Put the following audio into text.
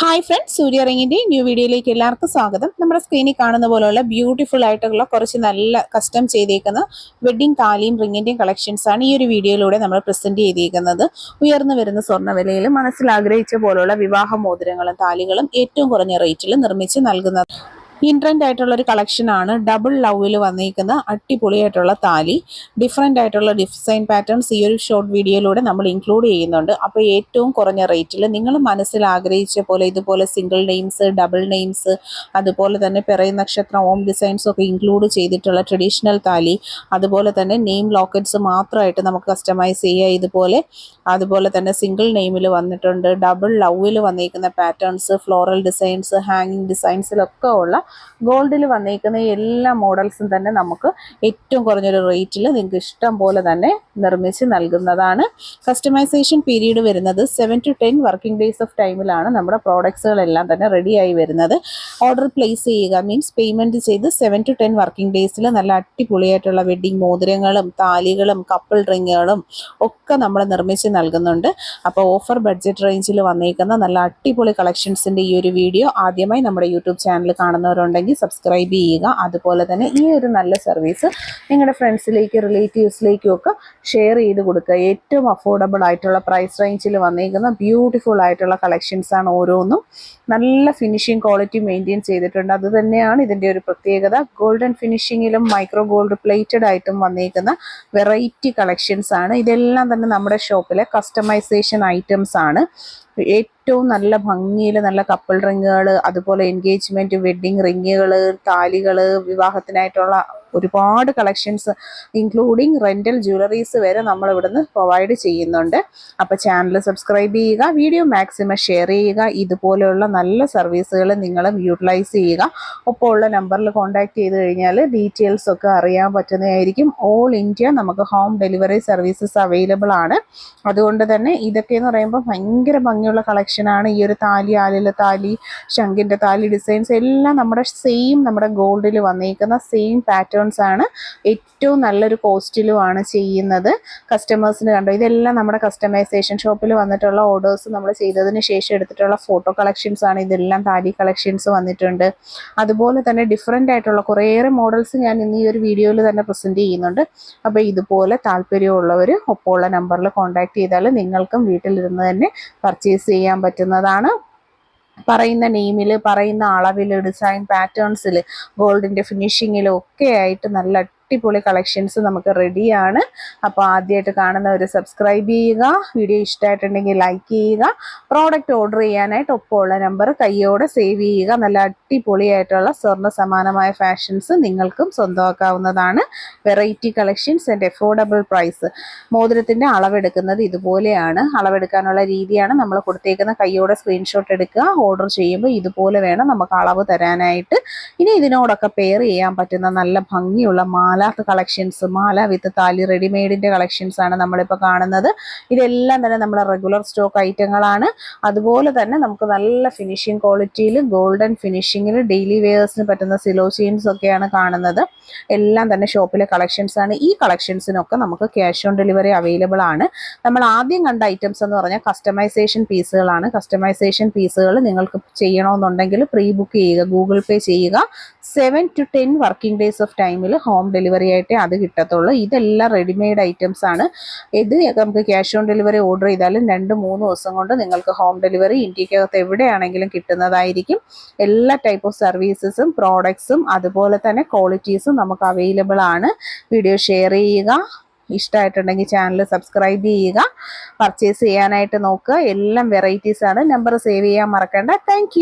Hi friends, സൂര്യ റിങ്ങിൻ്റെ new വീഡിയോയിലേക്ക് എല്ലാവർക്കും സ്വാഗതം. നമ്മുടെ സ്ക്രീനിൽ കാണുന്ന പോലെയുള്ള ബ്യൂട്ടിഫുൾ ആയിട്ടുള്ള കുറച്ച് നല്ല കസ്റ്റം ചെയ്തേക്കുന്ന വെഡ്ഡിംഗ് താലിയും റിങ്ങിൻ്റെയും കളക്ഷൻസ് ആണ് ഈ ഒരു വീഡിയോയിലൂടെ നമ്മൾ പ്രസൻറ്റ് ചെയ്തേക്കുന്നത്. ഉയർന്നു വരുന്ന സ്വർണ്ണ വിലയിൽ മനസ്സിൽ ആഗ്രഹിച്ച പോലുള്ള വിവാഹ മോതിരങ്ങളും താലികളും ഏറ്റവും കുറഞ്ഞ റേറ്റിൽ നിർമ്മിച്ച് നൽകുന്നത്. ഇൻട്രൻഡ് ആയിട്ടുള്ള ഒരു കളക്ഷൻ ആണ്. ഡബിൾ ലവിൽ വന്നിരിക്കുന്ന അടിപൊളിയായിട്ടുള്ള താലി, ഡിഫറെൻ്റ് ആയിട്ടുള്ള ഡിസൈൻ പാറ്റേൺസ് ഈ ഒരു ഷോർട്ട് വീഡിയോയിലൂടെ നമ്മൾ ഇൻക്ലൂഡ് ചെയ്യുന്നുണ്ട്. അപ്പോൾ ഏറ്റവും കുറഞ്ഞ റേറ്റിൽ നിങ്ങൾ മനസ്സിൽ ആഗ്രഹിച്ച പോലെ ഇതുപോലെ സിംഗിൾ നെയിംസ്, ഡബിൾ നെയിംസ്, അതുപോലെ തന്നെ പിറവി നക്ഷത്രം, ഓം ഡിസൈൻസ് ഒക്കെ ഇൻക്ലൂഡ് ചെയ്തിട്ടുള്ള ട്രഡീഷണൽ താലി, അതുപോലെ തന്നെ നെയിം ലോക്കറ്റ്സ് മാത്രമായിട്ട് നമുക്ക് കസ്റ്റമൈസ് ചെയ്യുക. അതുപോലെ തന്നെ സിംഗിൾ നെയിമിൽ വന്നിട്ടുണ്ട്. ഡബിൾ ലവിൽ വന്നിരിക്കുന്ന പാറ്റേൺസ്, ഫ്ലോറൽ ഡിസൈൻസ്, ഹാങ്ങിങ് ഡിസൈൻസിലൊക്കെ ഉള്ള ഗോൾഡിൽ വന്നിരിക്കുന്ന എല്ലാ മോഡൽസും തന്നെ നമുക്ക് ഏറ്റവും കുറഞ്ഞൊരു റേറ്റിൽ നിങ്ങൾക്ക് ഇഷ്ടം പോലെ തന്നെ നിർമ്മിച്ച് നൽകുന്നതാണ്. കസ്റ്റമൈസേഷൻ പീരീഡ് വരുന്നത് 7 to 10 വർക്കിംഗ് ഡേയ്സ് ഓഫ് ടൈമിലാണ് നമ്മുടെ പ്രോഡക്ട്സുകളെല്ലാം തന്നെ റെഡിയായി വരുന്നത്. ഓർഡർ പ്ലേസ് ചെയ്യുക മീൻസ് പേയ്മെൻറ്റ് ചെയ്ത് 7 to 10 വർക്കിംഗ് ഡേയ്സിൽ നല്ല അടിപൊളിയായിട്ടുള്ള വെഡ്ഡിംഗ് മോതിരങ്ങളും താലികളും കപ്പിൾ റിങ്ങുകളും ഒക്കെ നമ്മൾ നിർമ്മിച്ച് നൽകുന്നുണ്ട്. അപ്പോൾ ഓഫർ ബഡ്ജറ്റ് റേഞ്ചിൽ വന്നിരിക്കുന്ന നല്ല അടിപൊളി കളക്ഷൻസിൻ്റെ ഈ ഒരു വീഡിയോ ആദ്യമായി നമ്മുടെ യൂട്യൂബ് ചാനൽ കാണുന്നവരുണ്ടെങ്കിൽ സബ്സ്ക്രൈബ് ചെയ്യുക. അതുപോലെ തന്നെ ഈ ഒരു നല്ല സർവീസ് നിങ്ങളുടെ ഫ്രണ്ട്സിലേക്ക്, റിലേറ്റീവ്സിലേക്കും ഒക്കെ ഷെയർ ചെയ്ത് കൊടുക്കുക. ഏറ്റവും അഫോർഡബിൾ ആയിട്ടുള്ള പ്രൈസ് റേഞ്ചിൽ വന്നിരിക്കുന്ന ബ്യൂട്ടിഫുൾ ആയിട്ടുള്ള കളക്ഷൻസ് ആണ്. ഓരോന്നും നല്ല ഫിനിഷിംഗ് ക്വാളിറ്റി മെയിൻറ്റെയിൻ ചെയ്തിട്ടുണ്ട്. അത് തന്നെയാണ് ഇതിൻ്റെ ഒരു പ്രത്യേകത. ഗോൾഡൻ ഫിനിഷിങ്ങിലും മൈക്രോ ഗോൾഡ് പ്ലേറ്റഡ് ആയിട്ടും വന്നിരിക്കുന്ന വെറൈറ്റി കളക്ഷൻസ് ആണ്. ഇതെല്ലാം തന്നെ നമ്മുടെ ഷോപ്പിലെ കസ്റ്റമൈസേഷൻ ഐറ്റംസ് ആണ്. ഏറ്റവും നല്ല ഭംഗിയിൽ നല്ല കപ്പിൾ റിങ്ങുകൾ, അതുപോലെ എൻഗേജ്മെൻറ്റ് വെഡ്ഡിങ് റിങ്ങുകൾ, താലികൾ, വിവാഹത്തിനായിട്ടുള്ള ഒരുപാട് കളക്ഷൻസ് ഇൻക്ലൂഡിങ് റെൻ്റൽ ജ്വല്ലറീസ് വരെ നമ്മൾ ഇവിടുന്ന് പ്രൊവൈഡ് ചെയ്യുന്നുണ്ട്. അപ്പോൾ ചാനൽ സബ്സ്ക്രൈബ് ചെയ്യുക, വീഡിയോ മാക്സിമം ഷെയർ ചെയ്യുക. ഇതുപോലെയുള്ള നല്ല സർവീസുകൾ നിങ്ങളും യൂട്ടിലൈസ് ചെയ്യുക. ഒപ്പം ഉള്ള നമ്പറിൽ കോൺടാക്ട് ചെയ്ത് കഴിഞ്ഞാൽ ഡീറ്റെയിൽസ് ഒക്കെ അറിയാൻ പറ്റുന്നതായിരിക്കും. ഓൾ ഇന്ത്യ നമുക്ക് ഹോം ഡെലിവറി സർവീസസ് അവൈലബിൾ ആണ്. അതുകൊണ്ട് തന്നെ ഇതൊക്കെ എന്ന് പറയുമ്പോൾ ഭയങ്കര ഭംഗിയുള്ള കളക്ഷനാണ്. ഈ ഒരു താലി, ആലില താലി, ശംഖിൻ്റെ താലി ഡിസൈൻസ് എല്ലാം നമ്മുടെ ഗോൾഡിൽ വന്നിരിക്കുന്ന സെയിം പാറ്റേൺസ് ആണ്. ഏറ്റവും നല്ലൊരു കോസ്റ്റിലുമാണ് ചെയ്യുന്നത്. കസ്റ്റമേഴ്സിന് കണ്ടോ, ഇതെല്ലാം നമ്മുടെ കസ്റ്റമൈസേഷൻ ഷോപ്പിൽ വന്നിട്ടുള്ള ഓർഡേഴ്സ് നമ്മൾ ചെയ്തതിന് ശേഷം എടുത്തിട്ടുള്ള ഫോട്ടോ കളക്ഷൻസ് ആണ്. ഇതെല്ലാം താലി കളക്ഷൻസ് വന്നിട്ടുണ്ട്. അതുപോലെ തന്നെ ഡിഫറെൻ്റ് ആയിട്ടുള്ള കുറേയേറെ മോഡൽസ് ഞാൻ ഇന്ന് ഈ ഒരു വീഡിയോയിൽ തന്നെ പ്രസൻറ്റ് ചെയ്യുന്നുണ്ട്. അപ്പോൾ ഇതുപോലെ താല്പര്യമുള്ളവർ ഒപ്പമുള്ള നമ്പറിൽ കോൺടാക്ട് ചെയ്താൽ നിങ്ങൾക്കും വീട്ടിലിരുന്ന് തന്നെ പർച്ചേസ് ചെയ്യാൻ പറ്റുന്നതാണ്. പറയുന്ന നെയിമിൽ, പറയുന്ന അളവിൽ, ഡിസൈൻ പാറ്റേൺസിൽ, ഗോൾഡിൻ്റെ ഫിനിഷിങ്ങിലും ഒക്കെ ആയിട്ട് നല്ല അടിപൊളി കളക്ഷൻസ് നമുക്ക് റെഡിയാണ്. അപ്പോൾ ആദ്യമായിട്ട് കാണുന്നവർ സബ്സ്ക്രൈബ് ചെയ്യുക, വീഡിയോ ഇഷ്ടമായിട്ടുണ്ടെങ്കിൽ ലൈക്ക് ചെയ്യുക. പ്രോഡക്റ്റ് ഓർഡർ ചെയ്യാനായിട്ട് ഒപ്പമുള്ള നമ്പർ കയ്യോടെ സേവ് ചെയ്യുക. നല്ല അടിപൊളിയായിട്ടുള്ള സ്വർണ്ണ സമാനമായ ഫാഷൻസ് നിങ്ങൾക്കും സ്വന്തമാക്കാവുന്നതാണ്. Variety collections and affordable price. മോതിരത്തിൻ്റെ അളവെടുക്കുന്നത് ഇതുപോലെയാണ്. അളവെടുക്കാനുള്ള രീതിയാണ് നമ്മൾ കൊടുത്തേക്കുന്ന. കയ്യോടെ സ്ക്രീൻഷോട്ട് എടുക്കുക. ഓർഡർ ചെയ്യുമ്പോൾ ഇതുപോലെ വേണം നമുക്ക് അളവ് തരാനായിട്ട്. ഇനി ഇതിനോടൊക്കെ പെയർ ചെയ്യാൻ പറ്റുന്ന നല്ല ഭംഗിയുള്ള മാല കളക്ഷൻസ്, മാല വിത്ത് താലി റെഡിമെയ്ഡിൻ്റെ കളക്ഷൻസ് ആണ് നമ്മളിപ്പോൾ കാണുന്നത്. ഇതെല്ലാം തന്നെ നമ്മുടെ റെഗുലർ സ്റ്റോക്ക് ഐറ്റങ്ങളാണ്. അതുപോലെ തന്നെ നമുക്ക് നല്ല ഫിനിഷിംഗ് ക്വാളിറ്റിയിൽ, ഗോൾഡൻ ഫിനിഷിങ്ങിൽ ഡെയിലി വെയേഴ്സിന് പറ്റുന്ന സിലോ ചെയിൻസ് ഒക്കെയാണ് കാണുന്നത്. എല്ലാം തന്നെ ഷോപ്പിലെ കളക്ഷൻസ് ആണ്. ഈ കളക്ഷൻസിനൊക്കെ നമുക്ക് ക്യാഷ് ഓൺ ഡെലിവറി അവൈലബിൾ ആണ്. നമ്മൾ ആദ്യം കണ്ട ഐറ്റംസ് എന്ന് പറഞ്ഞാൽ കസ്റ്റമൈസേഷൻ പീസുകളാണ്. കസ്റ്റമൈസേഷൻ പീസുകൾ നിങ്ങൾക്ക് ചെയ്യണമെന്നുണ്ടെങ്കിൽ പ്രീ ബുക്ക് ചെയ്യുക, ഗൂഗിൾ പേ ചെയ്യുക. 7 to 10 വർക്കിംഗ് ഡേയ്സ് ഓഫ് ടൈമിൽ ഹോം ഡെലിവറി ആയിട്ടേ അത് കിട്ടത്തുള്ളൂ. ഇതെല്ലാം റെഡിമെയ്ഡ് ഐറ്റംസ് ആണ്. ഇത് നമുക്ക് ക്യാഷ് ഓൺ ഡെലിവറി ഓർഡർ ചെയ്താലും 2-3 ദിവസം കൊണ്ട് നിങ്ങൾക്ക് ഹോം ഡെലിവറി ഇന്ത്യക്കകത്ത് എവിടെയാണെങ്കിലും കിട്ടുന്നതായിരിക്കും. എല്ലാ ടൈപ്പ് ഓഫ് സർവീസസും പ്രോഡക്ട്സും അതുപോലെ തന്നെ ക്വാളിറ്റീസും നമുക്ക് അവൈലബിൾ ആണ്. വീഡിയോ ഷെയർ ചെയ്യുക, ഇഷ്ടമായിട്ടുണ്ടെങ്കിൽ ചാനൽ സബ്സ്ക്രൈബ് ചെയ്യുക. പർച്ചേസ് ചെയ്യാനായിട്ട് നോക്കുക. എല്ലാം വെറൈറ്റീസ് ആണ്. നമ്പർ സേവ് ചെയ്യാൻ മറക്കണ്ട. താങ്ക്